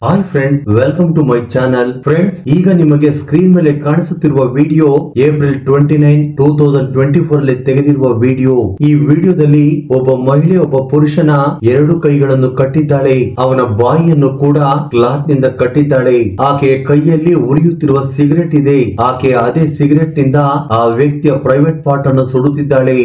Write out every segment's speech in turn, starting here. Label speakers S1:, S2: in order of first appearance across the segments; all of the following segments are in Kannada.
S1: Hi friends, welcome to my channel. Friends, ಈಗ ನಿಮಗೆ ಸ್ಕ್ರೀನ್ ಮೇಲೆ ಕಾಣಿಸುತ್ತಿರುವ ವಿಡಿಯೋ ಏಪ್ರಿಲ್ 29, 2024 ಅಲ್ಲಿ ತೆಗೆದಿರುವ ವಿಡಿಯೋ. ಈ ವಿಡಿಯೋದಲ್ಲಿ ಒಬ್ಬ ಮಹಿಳೆ ಒಬ್ಬ ಪುರುಷನ ಎರಡು ಕೈಗಳನ್ನು ಕಟ್ಟಿದ್ದಾಳೆ. ಅವನ ಬಾಯಿಯನ್ನು ಕೂಡ ಕ್ಲಾತ್ ನಿಂದ ಕಟ್ಟಿದ್ದಾಳೆ. ಆಕೆಯ ಕೈಯಲ್ಲಿ ಉರಿಯುತ್ತಿರುವ ಸಿಗರೆಟ್ ಇದೆ. ಆಕೆ ಅದೇ ಸಿಗರೆಟ್ ನಿಂದ ಆ ವ್ಯಕ್ತಿಯ ಪ್ರೈವೇಟ್ ಪಾರ್ಟ್ ಅನ್ನು ಸುಡುತ್ತಿದ್ದಾಳೆ.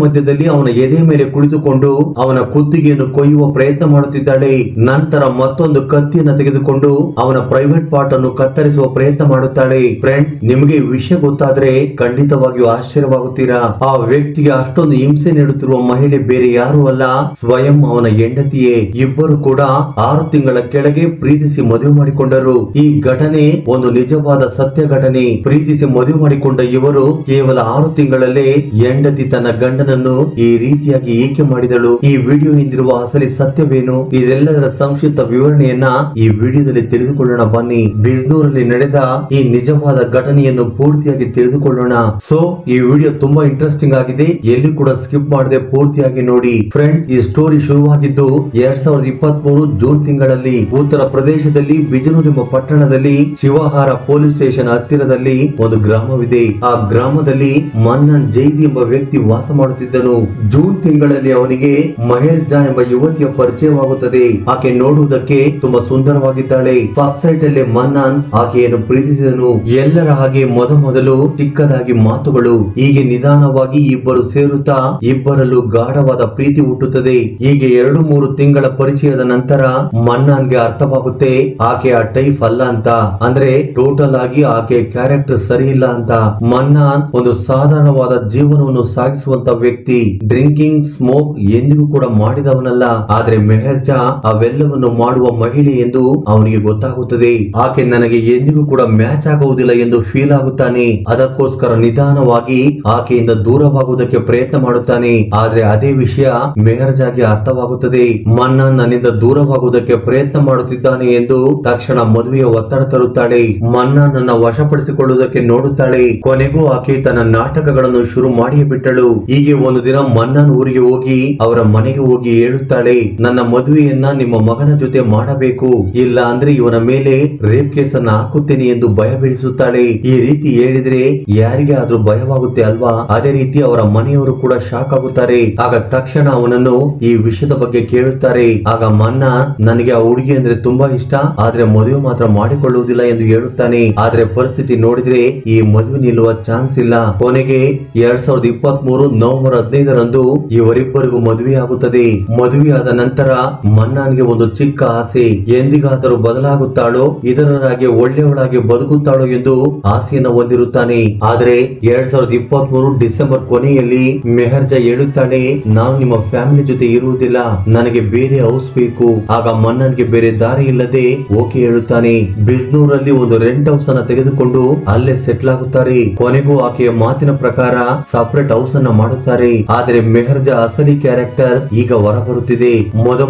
S1: ಮಧ್ಯದಲ್ಲಿ ಅವನ ಎದೆ ಮೇಲೆ ಕುಳಿತುಕೊಂಡು ಅವನ ಕುತ್ತಿಗೆಯನ್ನು ಕೊಯ್ಯುವ ಪ್ರಯತ್ನ ಮಾಡುತ್ತಿದ್ದಾಳೆ. ನಂತರ ಮತ್ತೊಂದು ಕತ್ತಿಯನ್ನು ತೆಗೆದುಕೊಂಡು ಅವನ ಪ್ರೈವೇಟ್ ಪಾರ್ಟ್ ಅನ್ನು ಕತ್ತರಿಸುವ ಪ್ರಯತ್ನ ಮಾಡುತ್ತಾಳೆ. ಫ್ರೆಂಡ್ಸ್, ನಿಮಗೆ ಈ ವಿಷಯ ಗೊತ್ತಾದ್ರೆ ಖಂಡಿತವಾಗಿಯೂ ಆಶ್ಚರ್ಯವಾಗುತ್ತೀರಾ. ಆ ವ್ಯಕ್ತಿಗೆ ಅಷ್ಟೊಂದು ಹಿಂಸೆ ನೀಡುತ್ತಿರುವ ಮಹಿಳೆ ಬೇರೆ ಯಾರು ಅಲ್ಲ, ಸ್ವಯಂ ಅವನ ಹೆಂಡತಿಯೇ. ಇಬ್ಬರು ಕೂಡ 6 ತಿಂಗಳ ಕೆಳಗೆ ಪ್ರೀತಿಸಿ ಮದುವೆ ಮಾಡಿಕೊಂಡರು. ಈ ಘಟನೆ ಒಂದು ನಿಜವಾದ ಸತ್ಯ ಘಟನೆ. ಪ್ರೀತಿಸಿ ಮದುವೆ ಮಾಡಿಕೊಂಡ ಇವರು ಕೇವಲ 6 ತಿಂಗಳಲ್ಲೇ ಹೆಂಡತಿ ತನ್ನ ಗಂಡನನ್ನು ಈ ರೀತಿಯಾಗಿ ಏಕೆ ಮಾಡಿದಳು, ಈ ವಿಡಿಯೋ ಹಿಂದಿರುವ ಅಸಲಿ ಸತ್ಯವೇನು, ಇದೆಲ್ಲದರ ಸಂಕ್ಷಿಪ್ತ ವಿವರಣೆಯನ್ನ ಈ ವಿಡಿಯೋದಲ್ಲಿ ತಿಳಿದುಕೊಳ್ಳೋಣ. ಬನ್ನಿ, ಬಿಜ್ನೂರಲ್ಲಿ ನಡೆದ ಈ ನಿಜವಾದ ಘಟನೆಯನ್ನು ಪೂರ್ತಿಯಾಗಿ ತಿಳಿದುಕೊಳ್ಳೋಣ. ಸೊ ಈ ವಿಡಿಯೋ ತುಂಬಾ ಇಂಟ್ರೆಸ್ಟಿಂಗ್ ಆಗಿದೆ, ಎಲ್ಲಿ ಕೂಡ ಸ್ಕಿಪ್ ಮಾಡದೆ ಪೂರ್ತಿಯಾಗಿ ನೋಡಿ. ಫ್ರೆಂಡ್ಸ್, ಈ ಸ್ಟೋರಿ ಶುರುವಾಗಿದ್ದು 2023 ಜೂನ್ ತಿಂಗಳಲ್ಲಿ ಉತ್ತರ ಪ್ರದೇಶದಲ್ಲಿ ಬಿಜನೂರ್ ಎಂಬ ಪಟ್ಟಣದಲ್ಲಿ ಶಿವಹಾರ ಪೊಲೀಸ್ ಸ್ಟೇಷನ್ ಹತ್ತಿರದಲ್ಲಿ ಒಂದು ಗ್ರಾಮವಿದೆ. ಆ ಗ್ರಾಮದಲ್ಲಿ ಮನ್ನನ್ ಜೈದಿ ಎಂಬ ವ್ಯಕ್ತಿ ವಾಸ ಮಾಡುತ್ತಿದ್ದನು. ಜೂನ್ ತಿಂಗಳಲ್ಲಿ ಅವನಿಗೆ ಮಹೇಶ್ ಜಾ ಎಂಬ ಯುವತಿಯ ಪರಿಚಯವಾಗುತ್ತದೆ. ಆಕೆ ನೋಡುವುದಕ್ಕೆ ತುಂಬಾ ಸುಂದರವಾಗಿದ್ದಾಳೆ. ಫಸ್ಟ್ ಸೈಟ್ ಅಲ್ಲಿ ಮನ್ನನ್ ಆಕೆಯನ್ನು ಪ್ರೀತಿಸಿದನು. ಎಲ್ಲರ ಹಾಗೆ ಮೊದಲು ಚಿಕ್ಕದಾಗಿ ಮಾತುಗಳು, ಹೀಗೆ ನಿಧಾನವಾಗಿ ಇಬ್ಬರು ಸೇರುತ್ತಾ ಇಬ್ಬರಲ್ಲೂ ಗಾಢವಾದ ಪ್ರೀತಿ ಹುಟ್ಟುತ್ತದೆ. ಹೀಗೆ 2-3 ತಿಂಗಳ ಪರಿಚಯದ ನಂತರ ಮನ್ನನ್ಗೆ ಅರ್ಥವಾಗುತ್ತೆ ಆಕೆ ಆ ಟೈಪ್ ಅಲ್ಲ ಅಂತ, ಅಂದ್ರೆ ಟೋಟಲ್ ಆಗಿ ಆಕೆ ಕ್ಯಾರೆಕ್ಟರ್ ಸರಿ ಇಲ್ಲ ಅಂತ. ಮನ್ನನ್ ಒಂದು ಸಾಧಾರಣವಾದ ಜೀವನವನ್ನು ಸಾಗಿಸುವಂತ ವ್ಯಕ್ತಿ, ಡ್ರಿಂಕಿಂಗ್ ಸ್ಮೋಕ್ ಎಂದಿಗೂ ಕೂಡ ಮಾಡಿದವನಲ್ಲ. ಆದ್ರೆ ಮೆಹರ್ ಜಾ ಅವೆಲ್ಲವನ್ನು ಮಾಡುವ ಮಹಿಳೆ ಎಂದು ಅವನಿಗೆ ಗೊತ್ತಾಗುತ್ತದೆ. ಆಕೆ ನನಗೆ ಎಂದಿಗೂ ಕೂಡ ಮ್ಯಾಚ್ ಆಗುವುದಿಲ್ಲ ಎಂದು ಫೀಲ್ ಆಗುತ್ತಾನೆ. ಅದಕ್ಕೋಸ್ಕರ ನಿಧಾನವಾಗಿ ಆಕೆಯಿಂದ ದೂರವಾಗುವುದಕ್ಕೆ ಪ್ರಯತ್ನ ಮಾಡುತ್ತಾನೆ. ಆದ್ರೆ ಅದೇ ವಿಷಯ ಮೆಹರ್ ಜಾಗೆ ಅರ್ಥವಾಗುತ್ತದೆ. ಮನ್ನನ್ ನನ್ನಿಂದ ದೂರವಾಗುವುದಕ್ಕೆ ಪ್ರಯತ್ನ ಮಾಡುತ್ತಿದ್ದಾನೆ ಎಂದು ತಕ್ಷಣ ಮದುವೆಯ ಒತ್ತಡ ತರುತ್ತಾಳೆ. ಮನ್ನನ್ ನನ್ನ ವಶಪಡಿಸಿಕೊಳ್ಳುವುದಕ್ಕೆ ನೋಡುತ್ತಾಳೆ. ಕೊನೆಗೂ ಆಕೆ ತನ್ನ ನಾಟಕಗಳನ್ನು ಶುರು ಮಾಡಿಯೇ ಬಿಟ್ಟಳು. ಹೀಗೆ ಒಂದು ದಿನ ಮನ್ನನ್ ಊರಿಗೆ ಹೋಗಿ ಅವರ ಮನೆಗೆ ಹೋಗಿ ಹೇಳುತ್ತಾಳೆ, ನನ್ನ ಮದುವೆಯನ್ನ ನಿಮ್ಮ ಮಗನ ಜೊತೆ ಮಾಡಬೇಕು, ಇಲ್ಲ ಅಂದ್ರೆ ಇವನ ಮೇಲೆ ರೇಪ್ ಕೇಸ್ ಅನ್ನ ಹಾಕುತ್ತೇನೆ ಎಂದು ಭಯ ಬೀಳಿಸುತ್ತಾಳೆ. ಈ ರೀತಿ ಹೇಳಿದ್ರೆ ಯಾರಿಗೆ ಆದ್ರೂ ಭಯವಾಗುತ್ತೆ ಅಲ್ವಾ. ಅದೇ ರೀತಿ ಅವರ ಮನೆಯವರು ಕೂಡ ಶಾಕ್ ಆಗುತ್ತಾರೆ. ಆಗ ತಕ್ಷಣ ಅವನನ್ನು ಈ ವಿಷಯದ ಬಗ್ಗೆ ಕೇಳುತ್ತಾರೆ. ಆಗ ಮನ್ನಾ ನನಗೆ ಆ ಹುಡುಗಿ ಅಂದ್ರೆ ತುಂಬಾ ಇಷ್ಟ, ಆದ್ರೆ ಮದುವೆ ಮಾತ್ರ ಮಾಡಿಕೊಳ್ಳುವುದಿಲ್ಲ ಎಂದು ಹೇಳುತ್ತಾನೆ. ಆದ್ರೆ ಪರಿಸ್ಥಿತಿ ನೋಡಿದ್ರೆ ಈ ಮದುವೆ ನಿಲ್ಲುವ ಚಾನ್ಸ್ ಇಲ್ಲ. ಕೊನೆಗೆ 2023 ನವೆಂಬರ್ 15ರಂದು ಇವರಿಬ್ಬರಿಗೂ ಮದುವೆ ಆಗುತ್ತದೆ. ಮದುವೆಯಾದ ನಂತರ ಮನ್ನಾನ್ಗೆ ಒಂದು ಚಿಕ್ಕ ಆಸೆ, ಎಂದಿಗಾದರೂ ಬದಲಾಗುತ್ತಾಳೋ, ಇದರರಾಗೆ ಒಳ್ಳೆಯವಳಾಗಿ ಬದುಕುತ್ತಾಳೋ ಎಂದು ಆಸೆಯನ್ನು ಹೊಂದಿರುತ್ತಾನೆ. ಆದ್ರೆ 2023 ಡಿಸೆಂಬರ್ ಕೊನೆಯಲ್ಲಿ ಮೆಹರ್ ಜಾ ಹೇಳುತ್ತಾಳೆ, ನಾನು ನಿಮ್ಮ ಫ್ಯಾಮಿಲಿ ಜೊತೆ ಇರುವುದಿಲ್ಲ, ನನಗೆ ಬೇರೆ ಹೌಸ್ ಬೇಕು. ಆಗ ಮನ್ನನ್ಗೆ ಬೇರೆ ದಾರಿ ಇಲ್ಲದೆ ಓಕೆ ಹೇಳುತ್ತಾನೆ. ಬಿಜ್ನೂರಲ್ಲಿ ಒಂದು ರೆಂಟ್ ಹೌಸ್ ಅನ್ನ ತೆಗೆದುಕೊಂಡು ಅಲ್ಲೇ ಸೆಟ್ಲ್ ಆಗುತ್ತಾರೆ. ಕೊನೆಗೂ ಆಕೆಯ ಮಾತಿನ ಪ್ರಕಾರ ಸಪರೇಟ್ ಹೌಸ್ ಅನ್ನ ಮಾಡುತ್ತಾರೆ. ಆದ್ರೆ ಮೆಹರ್ ಜಾ ಅಸಲಿ ಕ್ಯಾರೆಕ್ಟರ್ ಈಗ ಹೊರಬರುತ್ತಿದೆ.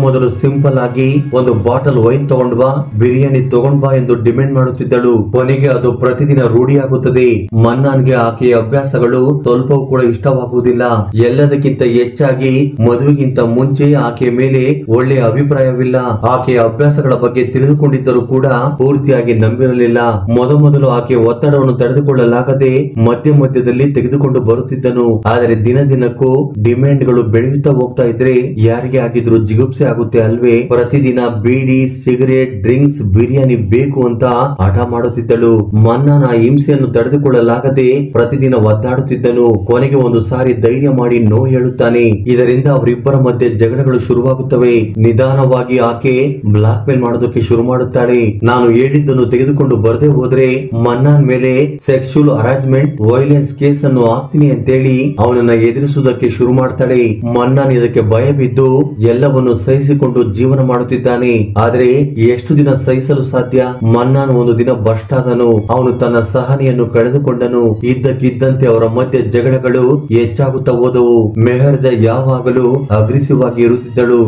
S1: ಮೊದಲು ಸಿಂಪಲ್ ಆಗಿ ಒಂದು ಬಾಟಲ್ ವೈನ್ ತಗೊಂಡ್ ಬಾ, ಬಿರಿಯಾನಿ ತಗೊಂಡ್ ಬಾ ಎಂದು ಡಿಮ್ಯಾಂಡ್ ಮಾಡುತ್ತಿದ್ದಳು. ಕೊನೆಗೆ ಅದು ಪ್ರತಿದಿನ ರೂಢಿಯಾಗುತ್ತದೆ. ಮನ್ನಾನ್ಗೆ ಆಕೆಯ ಅಭ್ಯಾಸಗಳು ಸ್ವಲ್ಪವೂ ಕೂಡ ಇಷ್ಟವಾಗುವುದಿಲ್ಲ. ಎಲ್ಲದಕ್ಕಿಂತ ಹೆಚ್ಚಾಗಿ ಮದುವೆಗಿಂತ ಮುಂಚೆ ಆಕೆಯ ಮೇಲೆ ಒಳ್ಳೆಯ ಅಭಿಪ್ರಾಯವಿಲ್ಲ. ಆಕೆಯ ಅಭ್ಯಾಸಗಳ ಬಗ್ಗೆ ತಿಳಿದುಕೊಂಡಿದ್ದರೂ ಕೂಡ ಪೂರ್ತಿಯಾಗಿ ನಂಬಿರಲಿಲ್ಲ. ಮೊದಲು ಆಕೆಯ ಒತ್ತಡವನ್ನು ತಡೆದುಕೊಳ್ಳಲಾಗದೆ ಮಧ್ಯದಲ್ಲಿ ತೆಗೆದುಕೊಂಡು ಬರುತ್ತಿದ್ದನು. ಆದರೆ ದಿನಕ್ಕೂ ಡಿಮ್ಯಾಂಡ್ಗಳು ಬೆಳೆಯುತ್ತಾ ಹೋಗ್ತಾ ಇದ್ರೆ ಯಾರಿಗೆ ಆಗಿದ್ರು ಜಿಗುಪ್ಸೆ ಆಗುತ್ತೆ ಅಲ್ವೇ. ಪ್ರತಿದಿನ ಬೀಡಿ, ಸಿಗರೇಟ್, ಡ್ರಿಂಕ್ಸ್, ಬಿರಿಯಾನಿ ಬೇಕು ಅಂತ ಹಠ ಮಾಡುತ್ತಿದ್ದಳು. ಮನ್ನನ್ ಆ ಹಿಂಸೆಯನ್ನು ತಡೆದುಕೊಳ್ಳಲಾಗದೆ ಪ್ರತಿದಿನ ಒದ್ದಾಡುತ್ತಿದ್ದನು. ಕೊನೆಗೆ ಒಂದು ಸಾರಿ ಧೈರ್ಯ ಮಾಡಿ ನೋ ಹೇಳುತ್ತಾನೆ. ಇದರಿಂದ ಅವರಿಬ್ಬರ ಮಧ್ಯೆ ಜಗಳಗಳು ಶುರುವಾಗುತ್ತವೆ. ನಿಧಾನವಾಗಿ ಆಕೆ ಬ್ಲಾಕ್ ಮೇಲ್ ಮಾಡೋದಕ್ಕೆ ಶುರು ಮಾಡುತ್ತಾಳೆ. ನಾನು ಹೇಳಿದ್ದನ್ನು ತೆಗೆದುಕೊಂಡು ಬರದೆ ಹೋದ್ರೆ ಮನ್ನನ್ ಮೇಲೆ ಸೆಕ್ಸುವಲ್ ಹರಾಸ್ಮೆಂಟ್, ವೈಲೆನ್ಸ್ ಕೇಸ್ ಅನ್ನು ಹಾಕ್ತೀನಿ ಅಂತೇಳಿ ಅವನನ್ನ ಎದುರಿಸುವುದಕ್ಕೆ ಶುರು ಮಾಡ್ತಾಳೆ. ಮನ್ನನ್ ಇದಕ್ಕೆ ಭಯ ಬಿದ್ದು ಎಲ್ಲವನ್ನು ಸಹಿಸಿಕೊಂಡು ಜೀವನ ಮಾಡುತ್ತಿದ್ದಾನೆ. ಆದ್ರೆ ಎಷ್ಟು ದಿನ ಸಹಿಸಲು ಸಾಧ್ಯ? ಮನ್ನಾನ್ ಒಂದು ದಿನ ಬಸ್ಟ್ ಆದನು. ಅವನು ತನ್ನ ಸಹನೆಯನ್ನು ಕಳೆದುಕೊಂಡನು. ಇದ್ದಕ್ಕಿದ್ದಂತೆ ಅವರ ಮಧ್ಯೆ ಜಗಳಗಳು ಹೆಚ್ಚಾಗುತ್ತಾ ಹೋದವು. ಮೆಹರ್ಜ ಯಾವಾಗಲೂ ಅಗ್ರೆಸಿವ್ ಆಗಿ ಇರುತ್ತಿದ್ದಳು.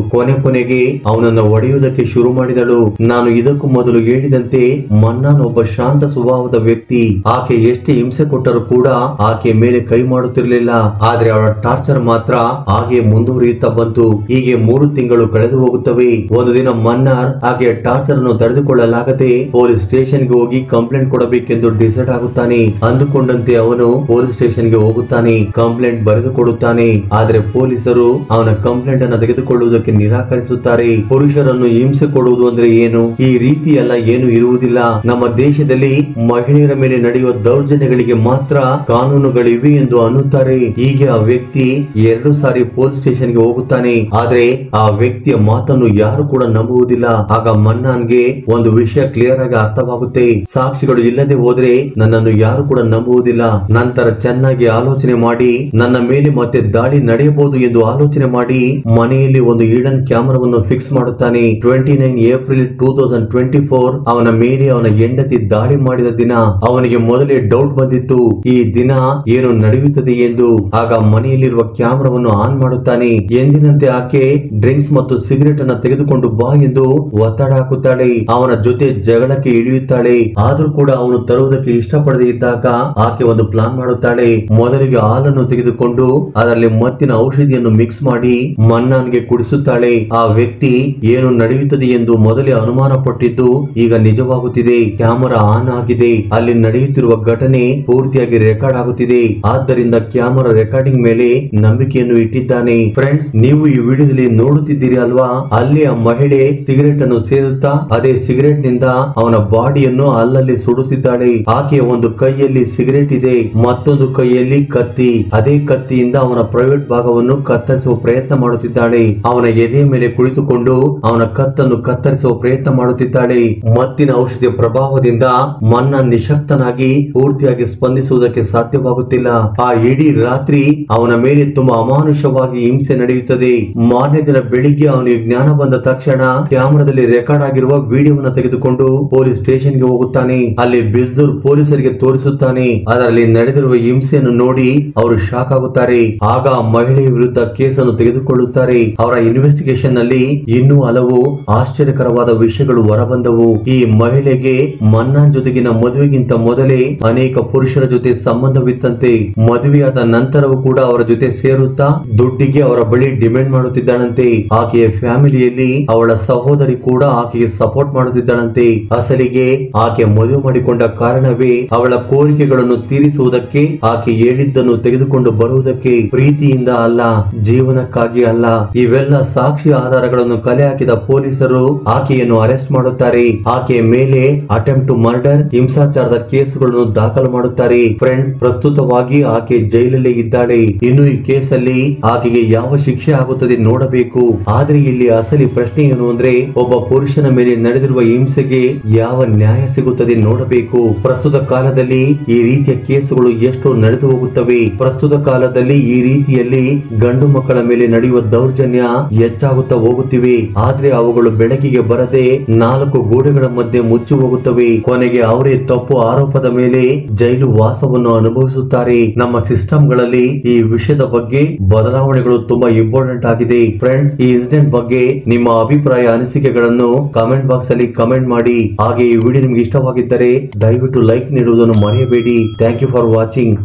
S1: ಕೊನೆಗೆ ಅವನನ್ನು ಒಡೆಯುವುದಕ್ಕೆ ಶುರು ಮಾಡಿದಳು. ನಾನು ಇದಕ್ಕೂ ಮೊದಲು ಹೇಳಿದಂತೆ ಮನ್ನಾನ್ ಒಬ್ಬ ಶಾಂತ ಸ್ವಭಾವದ ವ್ಯಕ್ತಿ. ಆಕೆ ಎಷ್ಟೇ ಹಿಂಸೆ ಕೊಟ್ಟರೂ ಕೂಡ ಆಕೆ ಮೇಲೆ ಕೈ ಮಾಡುತ್ತಿರಲಿಲ್ಲ. ಆದ್ರೆ ಅವಳ ಟಾರ್ಚರ್ ಮಾತ್ರ ಹಾಗೆ ಮುಂದುವರಿಯುತ್ತಾ ಬಂತು. ಹೀಗೆ 3 ತಿಂಗಳು ಕಳೆದು ಹೋಗುತ್ತವೆ. ಒಂದು ದಿನ ಮನ್ನಾರ್ ಆಕೆಯ ಟಾರ್ಚರ್ ಅನ್ನು ತಡೆದುಕೊಳ್ಳಲಾಗದೆ ಪೊಲೀಸ್ ಸ್ಟೇಷನ್ ಗೆ ಹೋಗಿ ಕಂಪ್ಲೇಂಟ್ ಕೊಡಬೇಕೆಂದು ಡಿಸೈಡ್ ಆಗುತ್ತಾನೆ. ಅಂದುಕೊಂಡಂತೆ ಅವನು ಪೊಲೀಸ್ ಸ್ಟೇಷನ್ ಗೆ ಹೋಗುತ್ತಾನೆ. ಕಂಪ್ಲೇಂಟ್ ಬರೆದು ಕೊಡುತ್ತಾನೆ. ಆದ್ರೆ ಪೊಲೀಸರು ಅವನ ಕಂಪ್ಲೇಂಟ್ ಅನ್ನು ತೆಗೆದುಕೊಳ್ಳುವುದಕ್ಕೆ ನಿರಾಕರಿಸುತ್ತಾರೆ. ಪುರುಷರನ್ನು ಹಿಂಸೆ ಕೊಡುವುದು ಅಂದ್ರೆ ಏನು? ಈ ರೀತಿ ಎಲ್ಲ ಏನು ಇರುವುದಿಲ್ಲ. ನಮ್ಮ ದೇಶದಲ್ಲಿ ಮಹಿಳೆಯರ ಮೇಲೆ ನಡೆಯುವ ದೌರ್ಜನ್ಯಗಳಿಗೆ ಮಾತ್ರ ಕಾನೂನುಗಳಿವೆ ಎಂದು ಅನ್ನುತ್ತಾರೆ. ಹೀಗೆ ಆ ವ್ಯಕ್ತಿ 2 ಸಾರಿ ಪೊಲೀಸ್ ಸ್ಟೇಷನ್ ಗೆ ಹೋಗುತ್ತಾನೆ. ಆದ್ರೆ ಆ ವ್ಯಕ್ತಿಯ ಮಾತನ್ನು ಯಾರು ಕೂಡ ನಂಬುವುದಿಲ್ಲ. ಆಗ ಮನ್ನಾನ್ಗೆ ಒಂದು ವಿಷಯ ಕ್ಲಿಯರ್ ಆಗಿ ಅರ್ಥವಾಗುತ್ತೆ. ಸಾಕ್ಷಿಗಳು ಇಲ್ಲದೆ ಹೋದ್ರೆ ನನ್ನನ್ನು ಯಾರು ಕೂಡ ನಂಬುವುದಿಲ್ಲ. ನಂತರ ಚೆನ್ನಾಗಿ ಆಲೋಚನೆ ಮಾಡಿ ನನ್ನ ಮೇಲೆ ಮತ್ತೆ ದಾಳಿ ನಡೆಯಬಹುದು ಎಂದು ಆಲೋಚನೆ ಮಾಡಿ ಮನೆಯಲ್ಲಿ ಒಂದು ಹಿಡನ್ ಕ್ಯಾಮೆರಾವನ್ನು ಫಿಕ್ಸ್ ಮಾಡುತ್ತಾನೆ. 29 ಏಪ್ರಿಲ್ 2024 ಅವನ ಮೇಲೆ ಅವನ ಹೆಂಡತಿ ದಾಳಿ ಮಾಡಿದ ದಿನ. ಅವನಿಗೆ ಮೊದಲೇ ಡೌಟ್ ಬಂದಿತ್ತು ಈ ದಿನ ಏನು ನಡೆಯುತ್ತದೆ ಎಂದು. ಆಗ ಮನೆಯಲ್ಲಿರುವ ಕ್ಯಾಮೆರಾವನ್ನು ಆನ್ ಮಾಡುತ್ತಾನೆ. ಎಂದಿನಂತೆ ಆಕೆ ಡ್ರಿಂಕ್ಸ್ ಮತ್ತು ಸಿಗರೇಟ್ ಅನ್ನ ತೆಗೆದುಕೊಂಡು ಬಾ ಎಂದು ಒತ್ತಡ ಹಾಕುತ್ತಾಳೆ. ಅವನ ಜೊತೆ ಜಗಳಕ್ಕೆ ಇಳಿಯುತ್ತಾಳೆ. ಆದ್ರೂ ಕೂಡ ಅವನು ತರುವುದಕ್ಕೆ ಇಷ್ಟಪಡದೇ ಇದ್ದಾಗ ಆಕೆ ಒಂದು ಪ್ಲಾನ್ ಮಾಡುತ್ತಾಳೆ. ಮೊದಲಿಗೆ ಹಾಲನ್ನು ತೆಗೆದುಕೊಂಡು ಅದರಲ್ಲಿ ಮತ್ತಿನ ಔಷಧಿಯನ್ನು ಮಿಕ್ಸ್ ಮಾಡಿ ಮನ್ನಾನ್ಗೆ ಕುಡಿಸುತ್ತಾಳೆ. ಆ ವ್ಯಕ್ತಿ ಏನು ನಡೆಯುತ್ತದೆ ಎಂದು ಮೊದಲೇ ಅನುಮಾನ ಪಟ್ಟಿದ್ದು ಈಗ ನಿಜವಾಗುತ್ತಿದೆ. ಕ್ಯಾಮೆರಾ ಆನ್ ಆಗಿದೆ. ಅಲ್ಲಿ ನಡೆಯುತ್ತಿರುವ ಘಟನೆ ಪೂರ್ತಿಯಾಗಿ ರೆಕಾರ್ಡ್ ಆಗುತ್ತಿದೆ. ಆದ್ದರಿಂದ ಕ್ಯಾಮೆರಾ ರೆಕಾರ್ಡಿಂಗ್ ಮೇಲೆ ನಂಬಿಕೆಯನ್ನು ಇಟ್ಟಿದ್ದಾನೆ. ಫ್ರೆಂಡ್ಸ್, ನೀವು ಈ ವಿಡಿಯೋದಲ್ಲಿ ನೋಡುತ್ತಿದ್ದೀರಿ ಅಲ್ವಾ? ಅಲ್ಲಿ ಆ ಮಹಿಳೆ ಸಿಗರೇಟ್ ಅನ್ನು ಸೇದುತ್ತಾ ಅದೇ ಸಿಗರೇಟ್ ನಿಂದ ಅವನ ಬಾಡಿಯನ್ನು ಅಲ್ಲಲ್ಲಿ ಸುಡುತ್ತಿದ್ದಾಳೆ. ಆಕೆಯ ಒಂದು ಕೈಯಲ್ಲಿ ಸಿಗರೇಟ್ ಇದೆ, ಮತ್ತೊಂದು ಕೈಯಲ್ಲಿ ಕತ್ತಿ. ಅದೇ ಕತ್ತಿಯಿಂದ ಅವನ ಪ್ರೈವೇಟ್ ಭಾಗವನ್ನು ಕತ್ತರಿಸುವ ಪ್ರಯತ್ನ ಮಾಡುತ್ತಿದ್ದಾಳೆ. ಅವನ ಎದೆ ಮೇಲೆ ಕುಳಿತುಕೊಂಡು ಅವನ ಕತ್ತನ್ನು ಕತ್ತರಿಸುವ ಪ್ರಯತ್ನ ಮಾಡುತ್ತಿದ್ದಾಳೆ. ಮತ್ತಿನ ಔಷಧಿಯ ಪ್ರಭಾವದಿಂದ ಮನ್ನಾನ್ ನಿಶಕ್ತನಾಗಿ ಪೂರ್ತಿಯಾಗಿ ಸ್ಪಂದಿಸುವುದಕ್ಕೆ ಸಾಧ್ಯವಾಗುತ್ತಿಲ್ಲ. ಆ ಇಡೀ ರಾತ್ರಿ ಅವನ ಮೇಲೆ ತುಂಬಾ ಅಮಾನುಷವಾಗಿ ಹಿಂಸೆ ನಡೆಯುತ್ತದೆ. ಮಾರನೇ ದಿನ ಬೆಳಿಗ್ಗೆ ಅವನಿಗೆ ಜ್ಞಾನ ಬಂದ ತಕ್ಷಣ ಕ್ಯಾಮೆರಾದಲ್ಲಿ ರೆಕಾರ್ಡ್ ಆಗಿರುವ ವಿಡಿಯೋವನ್ನು ತೆಗೆದುಕೊಂಡು ಪೊಲೀಸ್ ಸ್ಟೇಷನ್ ಗೆ ಹೋಗುತ್ತಾನೆ. ಅಲ್ಲಿ ಬಿಜ್ನೂರ್ ಪೊಲೀಸರಿಗೆ ತೋರಿಸುತ್ತಾನೆ. ಅದರಲ್ಲಿ ನಡೆದಿರುವ ಹಿಂಸೆಯನ್ನು ನೋಡಿ ಅವರು ಶಾಕ್ ಆಗುತ್ತಾರೆ. ಆಗ ಮಹಿಳೆಯ ವಿರುದ್ಧ ಕೇಸನ್ನು ತೆಗೆದುಕೊಳ್ಳುತ್ತಾರೆ. ಅವರ ಇನ್ವೆಸ್ಟಿಗೇಷನ್ ನಲ್ಲಿ ಇನ್ನೂ ಹಲವು ಆಶ್ಚರ್ಯಕರವಾದ ವಿಷಯಗಳು ಹೊರಬಂದವು. ಈ ಮಹಿಳೆಗೆ ಮನ್ನಾನ್ ಜೊತೆಗಿನ ಮದುವೆಗಿಂತ ಮೊದಲೇ ಅನೇಕ ಪುರುಷರ ಜೊತೆ ಸಂಬಂಧವಿತ್ತಂತೆ. ಮದುವೆಯಾದ ನಂತರವೂ ಕೂಡ ಅವರ ಜೊತೆ ಸೇರುತ್ತಾ ದುಡ್ಡಿಗೆ ಅವರ ಬಳಿ ಡಿಮ್ಯಾಂಡ್ ಮಾಡುತ್ತಿದ್ದಾಳಂತೆ. ಆಕೆಯ ಫ್ಯಾಮಿಲಿಯಲ್ಲಿ ಅವಳ ಸಹೋದರಿ ಕೂಡ ಆಕೆಗೆ ಸಪೋರ್ಟ್ ಮಾಡುತ್ತಿದ್ದಾಳಂತೆ. ಅಸಲಿಗೆ ಆಕೆ ಮದುವೆ ಮಾಡಿಕೊಂಡ ಕಾರಣವೇ ಅವಳ ಕೋರಿಕೆಗಳನ್ನು ತೀರಿಸುವುದಕ್ಕೆ, ಆಕೆ ಹೇಳಿದ್ದನ್ನು ತೆಗೆದುಕೊಂಡು ಬರುವುದಕ್ಕೆ. ಪ್ರೀತಿಯಿಂದ ಅಲ್ಲ, ಜೀವನಕ್ಕಾಗಿ ಅಲ್ಲ. ಇವೆಲ್ಲ ಸಾಕ್ಷಿ ಆಧಾರಗಳನ್ನು ಕಲೆ ಹಾಕಿದ ಪೊಲೀಸರು ಆಕೆಯನ್ನು ಅರೆಸ್ಟ್ ಮಾಡುತ್ತಾರೆ. ಆಕೆಯ ಮೇಲೆ ಅಟೆಂಪ್ಟ್ ಟು ಮರ್ಡರ್, ಹಿಂಸಾಚಾರದ ಕೇಸುಗಳನ್ನು ದಾಖಲು ಮಾಡುತ್ತಾರೆ. ಫ್ರೆಂಡ್ಸ್, ಪ್ರಸ್ತುತವಾಗಿ ಆಕೆ ಜೈಲಲ್ಲಿ ಇದ್ದಾಳೆ. ಇನ್ನು ಈ ಕೇಸಲ್ಲಿ ಆಕೆಗೆ ಯಾವ ಶಿಕ್ಷೆ ಆಗುತ್ತದೆ ನೋಡಬೇಕು. ಆದ್ರೆ ಇಲ್ಲಿ ಅಸಲಿ ಪ್ರಶ್ನೆ ಏನು ಅಂದ್ರೆ, ಒಬ್ಬ ಪುರುಷನ ಮೇಲೆ ನಡೆದಿರುವ ಹಿಂಸೆಗೆ ಯಾವ ನ್ಯಾಯ ಸಿಗುತ್ತದೆ ನೋಡಬೇಕು. ಪ್ರಸ್ತುತ ಕಾಲದಲ್ಲಿ ಈ ರೀತಿಯ ಕೇಸುಗಳು ಎಷ್ಟು ನಡೆದು ಹೋಗುತ್ತವೆ. ಪ್ರಸ್ತುತ ಕಾಲದಲ್ಲಿ ಈ ರೀತಿಯಲ್ಲಿ ಗಂಡು ಮಕ್ಕಳ ಮೇಲೆ ನಡೆಯುವ ದೌರ್ಜನ್ಯ ಹೆಚ್ಚಾಗುತ್ತಾ ಹೋಗುತ್ತಿವೆ. ಆದ್ರೆ ಅವುಗಳು ಬೆಳಕಿಗೆ ಬರದೆ 4 ಗೋಡೆಗಳ ಮಧ್ಯೆ ಮುಚ್ಚಿ ಹೋಗುತ್ತವೆ. ಕೊನೆಗೆ ಅವರೇ ತಪ್ಪು ಆರೋಪದ ಮೇಲೆ ಜೈಲು ವಾಸವನ್ನು ಅನುಭವಿಸುತ್ತಾರೆ. ನಮ್ಮ ಸಿಸ್ಟಮ್ ಗಳಲ್ಲಿ ಈ ವಿಷಯದ ಬಗ್ಗೆ ಬದಲಾವಣೆಗಳು ತುಂಬಾ ಇಂಪಾರ್ಟೆಂಟ್ ಆಗಿದೆ. ಫ್ರೆಂಡ್ಸ್, ಈ ಇನ್ಸಿಡೆಂಟ್ ಬಗ್ಗೆ ನಿಮ್ಮ ಅಭಿಪ್ರಾಯ, ಅನಿಸಿಕೆಗಳನ್ನು ಕಾಮೆಂಟ್ ಬಾಕ್ಸ್ ಅಲ್ಲಿ ಕಮೆಂಟ್ ಮಾಡಿ. ಹಾಗೆ ಈ ವಿಡಿಯೋ ನಿಮ್ಗೆ ಇಷ್ಟವಾಗಿದ್ದರೆ ದಯವಿಟ್ಟು ಲೈಕ್ ನೀಡುವುದನ್ನು ಮರೆಯಬೇಡಿ. Thank you for watching.